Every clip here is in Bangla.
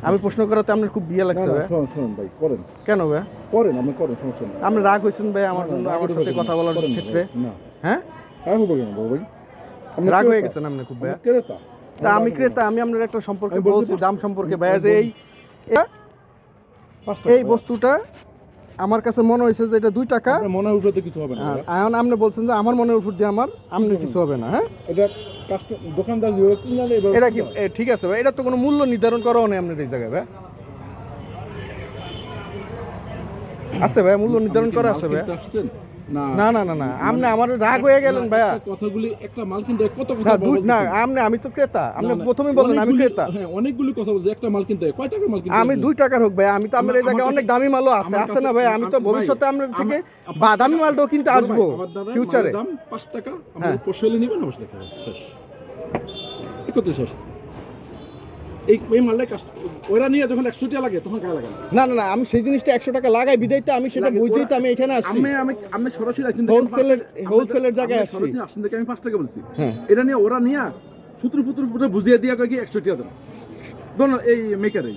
আমি প্রশ্ন করাতে আপনার খুব বিয়ে লাগছে ভাই। শুনুন ভাই, করেন কেন ভাই? করেন, আপনি করেন, সমস্যা নেই। আপনি রাগ হয়েছেন ভাই আমার জন্য, আমার সাথে কথা বলার ক্ষেত্রে? না, হ্যাঁ, রাগ হবে কেন বড় ভাই? রাগ হয়ে গেছেন আপনি খুব ভাই। ক্রেতা, তা আমি ক্রেতা, আমি আপনার একটা সম্পর্কে আমি বলছি বলছি, দাম সম্পর্কে ভাই, যে এই বস্তুটা আমার কাছে মনে হয়েছে যে এটা 2 টাকা। আপনার মনে উঠতে কিছু হবে না। এখন আপনি বলছেন যে আমার মনের উপর দিয়ে আমার কিছু হবে না। হ্যাঁ, এটা দোকানদার যেভাবে কিনলে এটা কি ঠিক আছে ভাই? এটা তো কোনো মূল্য নির্ধারণ করাও নেই আপনার এই জায়গায় ভাই। আছে ভাই, মূল্য নির্ধারণ করা আছে ভাই। আসছেন না না না না না, আপনি আমার রাগ হয়ে গেলেন ভাইয়া। কথাগুলি একটা মাল কিনতে কত কথা না বলছেন? না, আমি তো ক্রেতা, আপনি প্রথমেই বললেন আমি ক্রেতা। হ্যাঁ, অনেকগুলি কথা বলছেন, একটা মাল কিনতে কয় টাকা মাল কিনতে? আমি 2 টাকার হোক ভাই, আমি তো আপনার এই জায়গায় অনেক দামি মালও আছে না ভাই? আমি তো ভবিষ্যতে আপনার থেকে দামি মালটাও কিনতে আসবো ফিউচারে। দাম 5 টাকা, আমরা পোষাইলে নিবেন, অবশ্যই টাকা শেষ, এই কত শেষ। এই মালটাই ওরা নিয়ে যখন 100 টাকা লাগে তখন গায়ে লাগে না না না, আমি সেই জিনিসটা 100 টাকা লাগাই বিদায় তো আমি সেটা বুঝেই তো আমি এখানে আসছি। আমি সরাসরি আসছেন, হোলসেলের জায়গায় আসছি। সরাসরি আসছেন দেখে আমি 5 টাকা বলছি। হ্যাঁ, এটা নিয়ে ওরা নিয়ে সুতুর পুতুর বুঝিয়ে দিয়া কয় কি 100 টাকা দেন। ধরুন এই মেকারে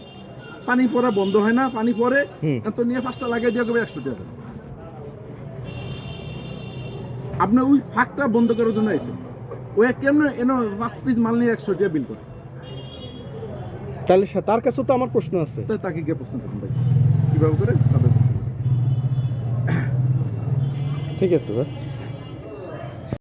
পানি পড়া বন্ধ হয় না, পানি পড়ে তো নিয়ে 5টা লাগিয়ে দিয়া কবে 100 টাকা দেন। আপনি ওই ফাঁকটা বন্ধ করার জন্য আইছেন। ওই কেমন এনো 5 পিস মাল নিয়ে 100 টাকা বিল করে। তাহলে তার কাছে তো আমার প্রশ্ন আছে। তাই তাকে গিয়ে প্রশ্ন করুন ভাই, কিভাবে করে তবে ঠিক আছে ভাই।